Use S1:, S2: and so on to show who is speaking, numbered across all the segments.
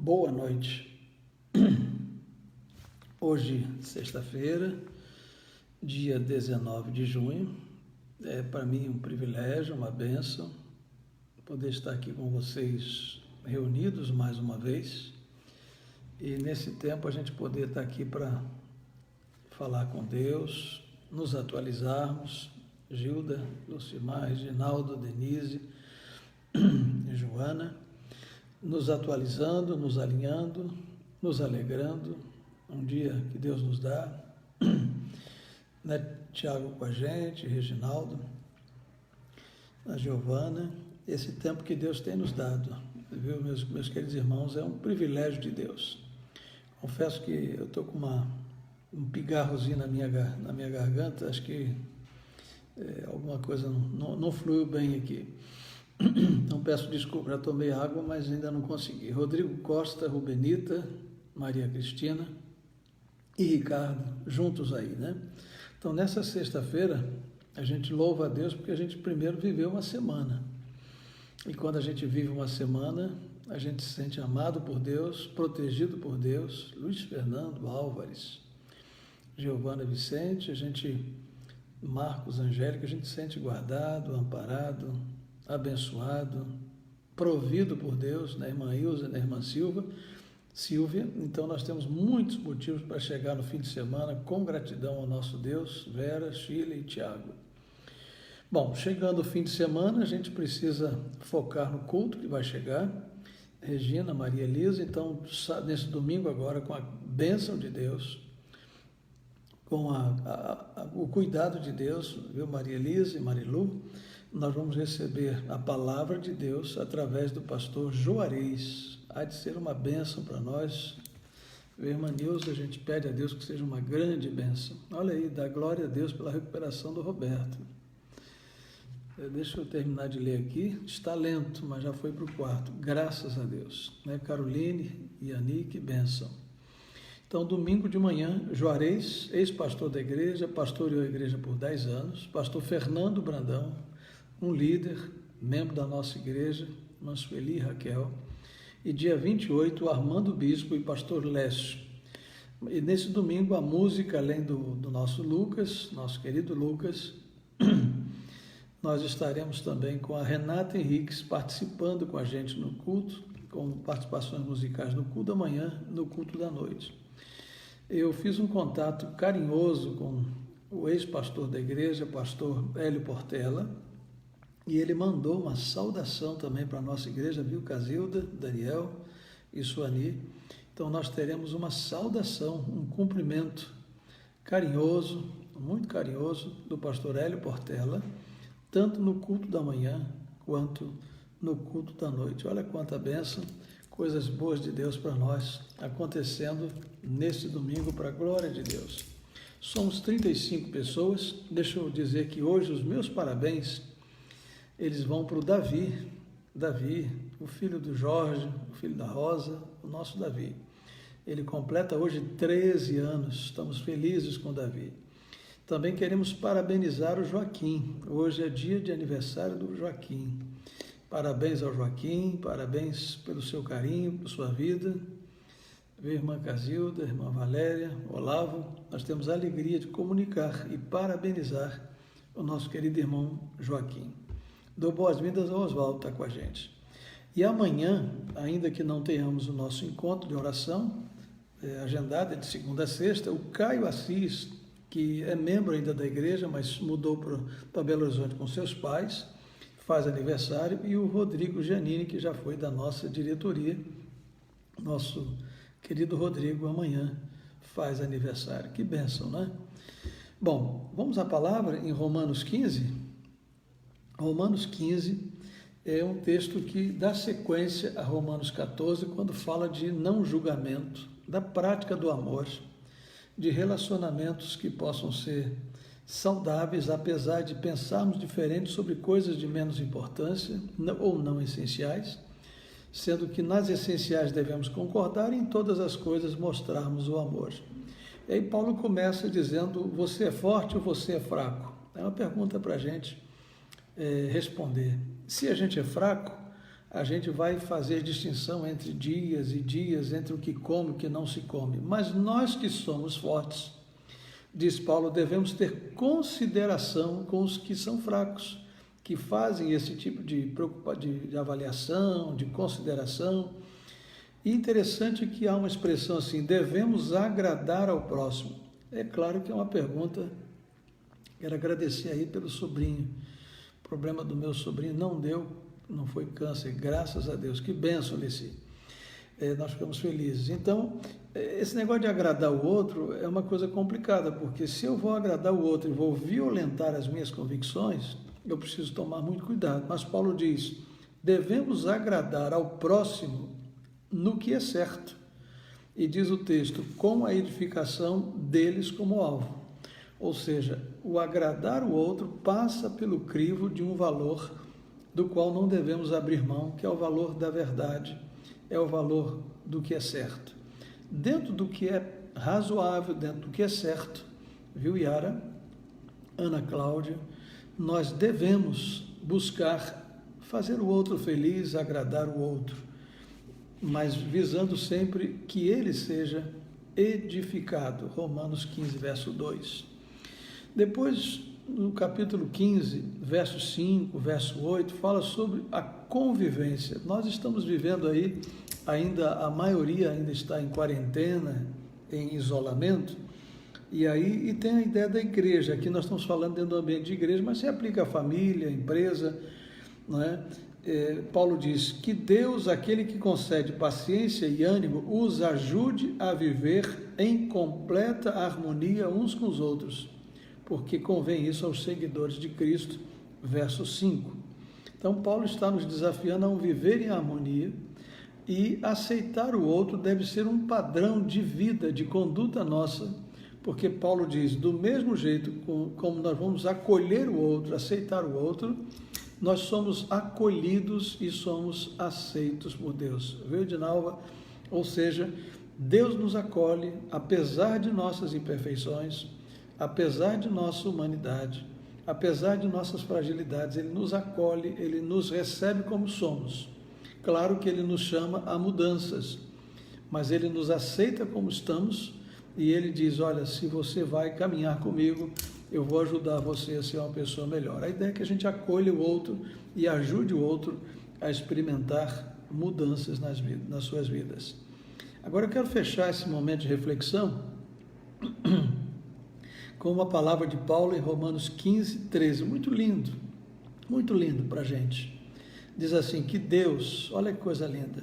S1: Boa noite. Hoje, sexta-feira, dia 19 de junho, é para mim um privilégio, uma bênção poder estar aqui com vocês reunidos mais uma vez e nesse tempo a gente poder estar aqui para falar com Deus, nos atualizarmos, Gilda, Lucimar, Reginaldo, Denise, Joana, nos atualizando, nos alinhando, nos alegrando, um dia que Deus nos dá, né? Tiago com a gente, Reginaldo, a Giovana, esse tempo que Deus tem nos dado, viu, meus queridos irmãos, é um privilégio de Deus. Confesso que eu estou com um pigarrozinho na minha garganta, acho que alguma coisa não fluiu bem aqui. Então peço desculpa, já tomei água, mas ainda não consegui. Rodrigo Costa, Rubenita, Maria Cristina e Ricardo, juntos aí, né? Então nessa sexta-feira a gente louva a Deus porque a gente primeiro viveu uma semana. E quando a gente vive uma semana, a gente se sente amado por Deus, protegido por Deus. Luiz Fernando Álvares, Giovana Vicente, Marcos Angélica, a gente se sente guardado, amparado, abençoado, provido por Deus, na irmã Ilza, na irmã Silvia. Então nós temos muitos motivos para chegar no fim de semana com gratidão ao nosso Deus, Vera, Sheila e Tiago. Bom, chegando o fim de semana, a gente precisa focar no culto que vai chegar. Regina, Maria Elisa, então nesse domingo agora, com a bênção de Deus, com o cuidado de Deus, viu, Maria Elisa e Marilu, nós vamos receber a palavra de Deus através do pastor Juarez. Há de ser uma bênção para nós. Irmã Nilza, a gente pede a Deus que seja uma grande bênção. Olha aí, dá glória a Deus pela recuperação do Roberto. Deixa eu terminar de ler aqui. Está lento, mas já foi para o quarto. Graças a Deus. Né? Caroline e Anique, bênção. Então, domingo de manhã, Juarez, ex-pastor da igreja, pastoreou a igreja por 10 anos. Pastor Fernando Brandão, um líder, membro da nossa igreja, irmã Sueli Raquel. E dia 28, Armando Bispo e pastor Lécio. E nesse domingo, a música, além do nosso Lucas, nosso querido Lucas, nós estaremos também com a Renata Henriques participando com a gente no culto, com participações musicais no culto da manhã, no culto da noite. Eu fiz um contato carinhoso com o ex-pastor da igreja, pastor Hélio Portela, e ele mandou uma saudação também para a nossa igreja, viu, Casilda, Daniel e Suani. Então nós teremos uma saudação, um cumprimento carinhoso, muito carinhoso, do pastor Hélio Portela, tanto no culto da manhã quanto no culto da noite. Olha quanta bênção, coisas boas de Deus para nós acontecendo neste domingo para a glória de Deus. Somos 35 pessoas. Deixa eu dizer que hoje os meus parabéns, eles vão para o Davi, o filho do Jorge, o filho da Rosa, o nosso Davi. Ele completa hoje 13 anos, estamos felizes com o Davi. Também queremos parabenizar o Joaquim, hoje é dia de aniversário do Joaquim. Parabéns ao Joaquim, parabéns pelo seu carinho, por sua vida. Irmã Casilda, irmã Valéria, Olavo, nós temos a alegria de comunicar e parabenizar o nosso querido irmão Joaquim. Dou boas-vindas ao Oswaldo, está com a gente. E amanhã, ainda que não tenhamos o nosso encontro de oração, agendado de segunda a sexta, o Caio Assis, que é membro ainda da igreja, mas mudou para Belo Horizonte com seus pais, faz aniversário, e o Rodrigo Giannini, que já foi da nossa diretoria, nosso querido Rodrigo, amanhã faz aniversário. Que bênção, né? Bom, vamos à palavra em Romanos 15. Romanos 15 é um texto que dá sequência a Romanos 14, quando fala de não julgamento, da prática do amor, de relacionamentos que possam ser saudáveis, apesar de pensarmos diferente sobre coisas de menos importância ou não essenciais, sendo que nas essenciais devemos concordar e em todas as coisas mostrarmos o amor. E aí Paulo começa dizendo, você é forte ou você é fraco? É uma pergunta para a gente responder. Se a gente é fraco, a gente vai fazer distinção entre dias e dias, entre o que come e o que não se come. Mas nós que somos fortes, diz Paulo, devemos ter consideração com os que são fracos, que fazem esse tipo de avaliação, de consideração. E interessante que há uma expressão assim, devemos agradar ao próximo. É claro que é uma pergunta, quero agradecer aí pelo sobrinho. O problema do meu sobrinho não foi câncer, graças a Deus, que bênção, Leci. Nós ficamos felizes. Então, esse negócio de agradar o outro é uma coisa complicada, porque se eu vou agradar o outro e vou violentar as minhas convicções, eu preciso tomar muito cuidado. Mas Paulo diz, devemos agradar ao próximo no que é certo. E diz o texto, com a edificação deles como alvo. Ou seja, o agradar o outro passa pelo crivo de um valor do qual não devemos abrir mão, que é o valor da verdade, é o valor do que é certo. Dentro do que é razoável, dentro do que é certo, viu, Yara, Ana Cláudia, nós devemos buscar fazer o outro feliz, agradar o outro, mas visando sempre que ele seja edificado. Romanos 15, verso 2. Depois, no capítulo 15, verso 5, verso 8, fala sobre a convivência. Nós estamos vivendo aí, a maioria ainda está em quarentena, em isolamento, e tem a ideia da igreja. Aqui nós estamos falando dentro do ambiente de igreja, mas se aplica à família, à empresa, não é? Paulo diz que Deus, aquele que concede paciência e ânimo, os ajude a viver em completa harmonia uns com os outros, porque convém isso aos seguidores de Cristo, verso 5. Então, Paulo está nos desafiando a um viver em harmonia, e aceitar o outro deve ser um padrão de vida, de conduta nossa, porque Paulo diz, do mesmo jeito como nós vamos acolher o outro, aceitar o outro, nós somos acolhidos e somos aceitos por Deus. Viu, Edinalva? Ou seja, Deus nos acolhe, apesar de nossas imperfeições, apesar de nossa humanidade, apesar de nossas fragilidades, Ele nos acolhe, Ele nos recebe como somos. Claro que Ele nos chama a mudanças, mas Ele nos aceita como estamos e Ele diz, olha, se você vai caminhar comigo, eu vou ajudar você a ser uma pessoa melhor. A ideia é que a gente acolha o outro e ajude o outro a experimentar mudanças nas suas vidas. Agora eu quero fechar esse momento de reflexão com uma palavra de Paulo em Romanos 15, 13, muito lindo para a gente. Diz assim, que Deus, olha que coisa linda,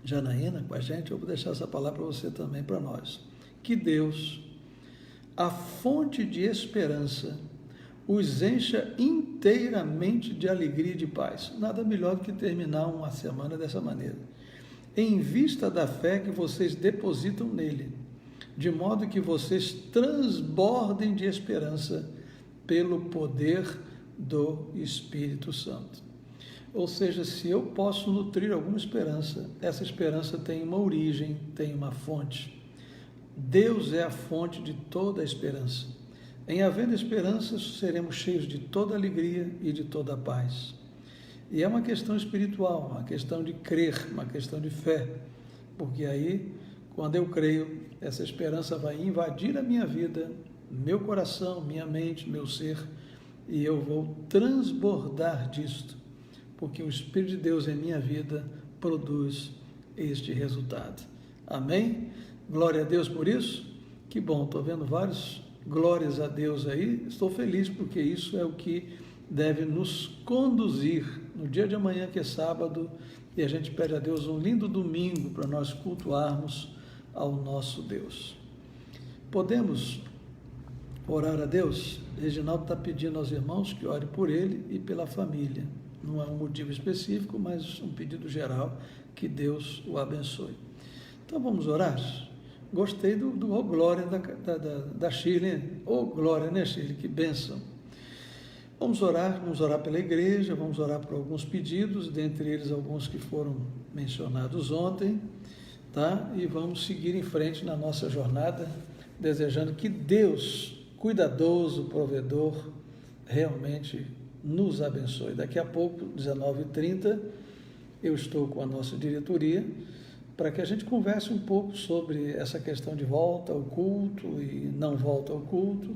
S1: Janaína com a gente, eu vou deixar essa palavra para você também, para nós, que Deus, a fonte de esperança, os encha inteiramente de alegria e de paz. Nada melhor do que terminar uma semana dessa maneira, em vista da fé que vocês depositam nele, de modo que vocês transbordem de esperança pelo poder do Espírito Santo. Ou seja, se eu posso nutrir alguma esperança, essa esperança tem uma origem, tem uma fonte. Deus é a fonte de toda a esperança. Em havendo esperança, seremos cheios de toda alegria e de toda a paz. E é uma questão espiritual, uma questão de crer, uma questão de fé, porque aí, quando eu creio, essa esperança vai invadir a minha vida, meu coração, minha mente, meu ser, e eu vou transbordar disto, porque o Espírito de Deus em minha vida produz este resultado. Amém? Glória a Deus por isso. Que bom, estou vendo vários glórias a Deus aí. Estou feliz porque isso é o que deve nos conduzir no dia de amanhã, que é sábado, e a gente pede a Deus um lindo domingo para nós cultuarmos ao nosso Deus. Podemos orar a Deus? Reginaldo está pedindo aos irmãos que ore por ele e pela família. Não é um motivo específico, mas um pedido geral, que Deus o abençoe. Então vamos orar? Gostei do oh glória da Shirley. Oh glória, né, Shirley? Que bênção. Vamos orar pela igreja, vamos orar por alguns pedidos, dentre eles alguns que foram mencionados ontem, tá? E vamos seguir em frente na nossa jornada, desejando que Deus, cuidadoso, provedor, realmente nos abençoe. Daqui a pouco, 19h30, eu estou com a nossa diretoria para que a gente converse um pouco sobre essa questão de volta ao culto e não volta ao culto.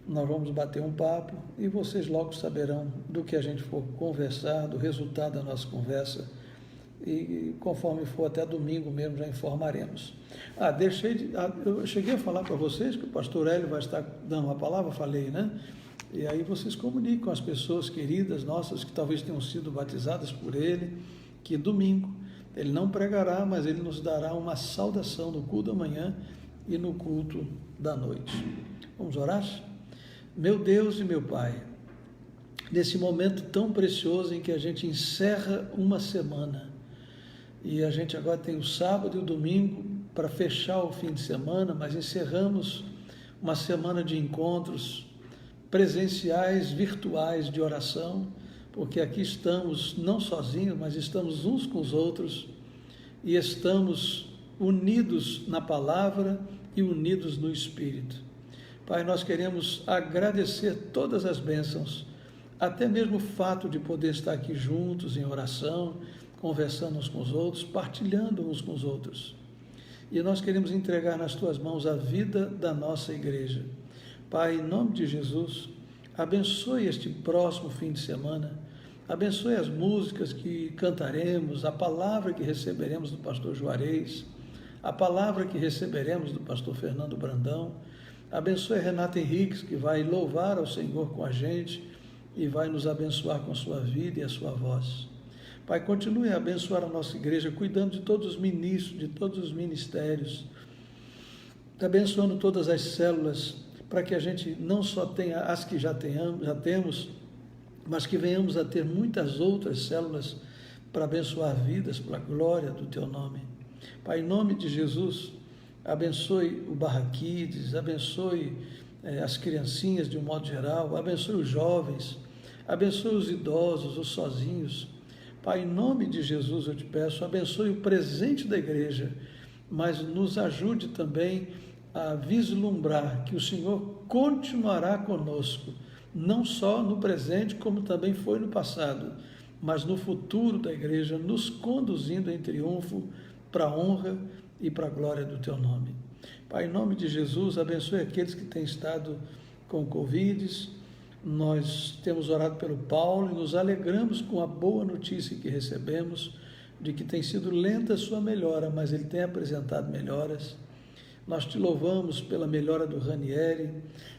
S1: Nós vamos bater um papo e vocês logo saberão do que a gente for conversar, do resultado da nossa conversa, e conforme for até domingo mesmo já informaremos. Eu cheguei a falar para vocês que o pastor Hélio vai estar dando uma palavra, falei, né? E aí vocês comunicam as pessoas queridas nossas que talvez tenham sido batizadas por ele, que domingo ele não pregará, mas ele nos dará uma saudação no culto da manhã e no culto da noite. Vamos orar? Meu Deus e meu Pai, nesse momento tão precioso em que a gente encerra uma semana, e a gente agora tem o sábado e o domingo para fechar o fim de semana, mas encerramos uma semana de encontros presenciais, virtuais de oração, porque aqui estamos não sozinhos, mas estamos uns com os outros e estamos unidos na palavra e unidos no Espírito. Pai, nós queremos agradecer todas as bênçãos, até mesmo o fato de poder estar aqui juntos em oração, conversando uns com os outros, partilhando uns com os outros. E nós queremos entregar nas Tuas mãos a vida da nossa igreja. Pai, em nome de Jesus, abençoe este próximo fim de semana, abençoe as músicas que cantaremos, a palavra que receberemos do pastor Juarez, a palavra que receberemos do pastor Fernando Brandão, abençoe Renata Henriques, que vai louvar ao Senhor com a gente e vai nos abençoar com a sua vida e a sua voz. Pai, continue a abençoar a nossa igreja, cuidando de todos os ministros, de todos os ministérios, abençoando todas as células, para que a gente não só tenha as que já temos, mas que venhamos a ter muitas outras células para abençoar vidas, para a glória do Teu nome. Pai, em nome de Jesus, abençoe o Barra Kids, abençoe as criancinhas de um modo geral, abençoe os jovens, abençoe os idosos, os sozinhos. Pai, em nome de Jesus eu te peço, abençoe o presente da igreja, mas nos ajude também a vislumbrar que o Senhor continuará conosco, não só no presente, como também foi no passado, mas no futuro da igreja, nos conduzindo em triunfo para a honra e para a glória do Teu nome. Pai, em nome de Jesus, abençoe aqueles que têm estado com Covid. Nós temos orado pelo Paulo e nos alegramos com a boa notícia que recebemos de que tem sido lenta a sua melhora, mas ele tem apresentado melhoras. Nós te louvamos pela melhora do Ranieri,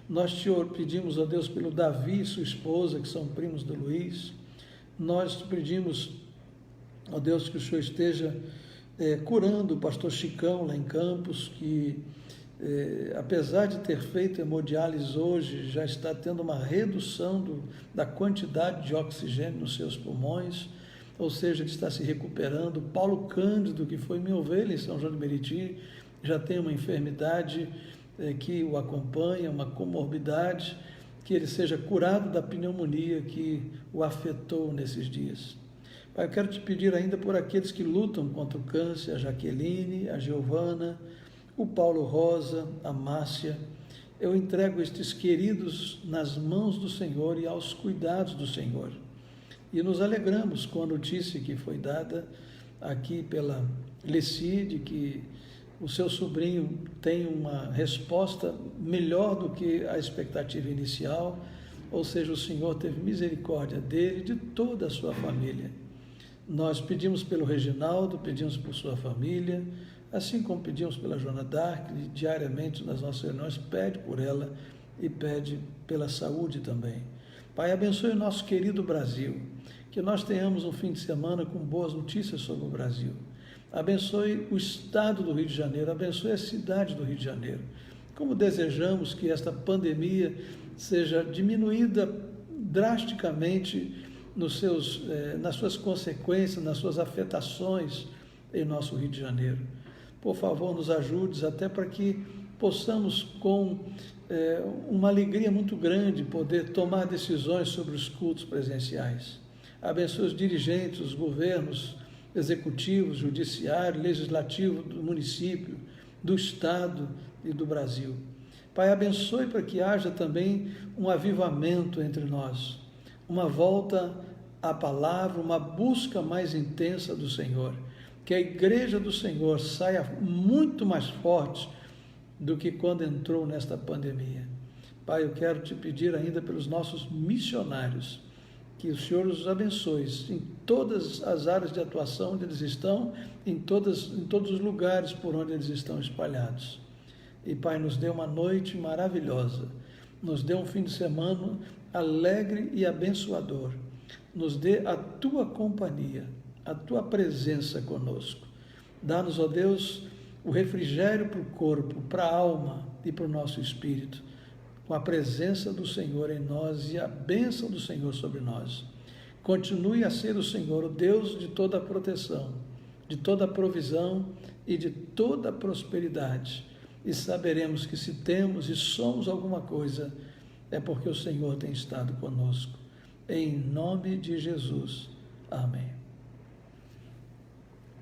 S1: nós te pedimos, ó Deus, pelo Davi e sua esposa, que são primos do Luiz. Nós te pedimos, ó Deus, que o Senhor esteja curando o pastor Chicão lá em Campos, que apesar de ter feito hemodiálise hoje, já está tendo uma redução da quantidade de oxigênio nos seus pulmões, ou seja, ele está se recuperando. Paulo Cândido, que foi minha ovelha em São João de Meriti, já tem uma enfermidade que o acompanha, uma comorbidade, que ele seja curado da pneumonia que o afetou nesses dias. Pai, eu quero te pedir ainda por aqueles que lutam contra o câncer, a Jaqueline, a Giovana, o Paulo Rosa, a Márcia. Eu entrego estes queridos nas mãos do Senhor e aos cuidados do Senhor. E nos alegramos com a notícia que foi dada aqui pela Leci, de que o seu sobrinho tem uma resposta melhor do que a expectativa inicial, ou seja, o Senhor teve misericórdia dele e de toda a sua família. Nós pedimos pelo Reginaldo, pedimos por sua família, assim como pedimos pela Joana Dark, diariamente nas nossas reuniões, pede por ela e pede pela saúde também. Pai, abençoe o nosso querido Brasil, que nós tenhamos um fim de semana com boas notícias sobre o Brasil. Abençoe o estado do Rio de Janeiro, abençoe a cidade do Rio de Janeiro. Como desejamos que esta pandemia seja diminuída drasticamente nas suas consequências, nas suas afetações em nosso Rio de Janeiro. Por favor, nos ajudes até para que possamos, com uma alegria muito grande, poder tomar decisões sobre os cultos presenciais. Abençoe os dirigentes, os governos, executivo, judiciário, legislativo do município, do estado e do Brasil. Pai, abençoe para que haja também um avivamento entre nós, uma volta a palavra, uma busca mais intensa do Senhor. Que a igreja do Senhor saia muito mais forte do que quando entrou nesta pandemia. Pai, eu quero te pedir ainda pelos nossos missionários, que o Senhor os abençoe em todas as áreas de atuação onde eles estão, em todos os lugares por onde eles estão espalhados. E, Pai, nos dê uma noite maravilhosa, nos dê um fim de semana alegre e abençoador, nos dê a Tua companhia, a Tua presença conosco. Dá-nos, ó Deus, o refrigério para o corpo, para a alma e para o nosso espírito, com a presença do Senhor em nós e a bênção do Senhor sobre nós. Continue a ser o Senhor, o Deus de toda a proteção, de toda a provisão e de toda a prosperidade. E saberemos que se temos e somos alguma coisa, é porque o Senhor tem estado conosco. Em nome de Jesus. Amém.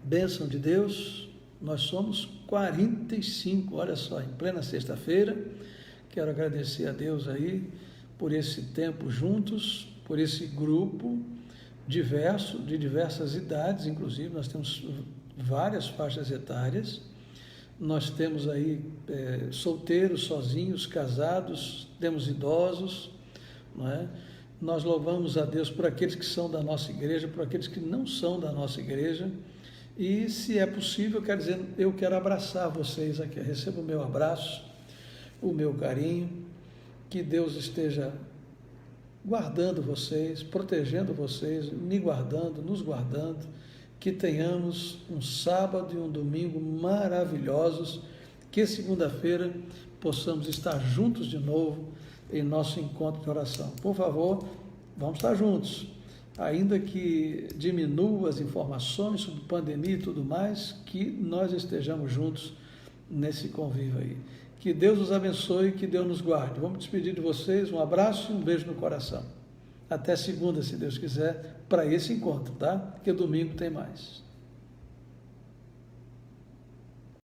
S1: Bênção de Deus, nós somos 45, olha só, em plena sexta-feira. Quero agradecer a Deus aí por esse tempo juntos, por esse grupo diverso, de diversas idades, inclusive nós temos várias faixas etárias. Nós temos aí solteiros, sozinhos, casados, temos idosos, não é? Nós louvamos a Deus por aqueles que são da nossa igreja, por aqueles que não são da nossa igreja. E, se é possível, eu quero abraçar vocês aqui. Receba o meu abraço, o meu carinho, que Deus esteja guardando vocês, protegendo vocês, me guardando, nos guardando, que tenhamos um sábado e um domingo maravilhosos, que segunda-feira possamos estar juntos de novo em nosso encontro de oração. Por favor, vamos estar juntos, ainda que diminua as informações sobre pandemia e tudo mais, que nós estejamos juntos nesse convívio aí. Que Deus nos abençoe, que Deus nos guarde. Vamos despedir de vocês, um abraço e um beijo no coração. Até segunda, se Deus quiser, para esse encontro, tá? Porque domingo tem mais.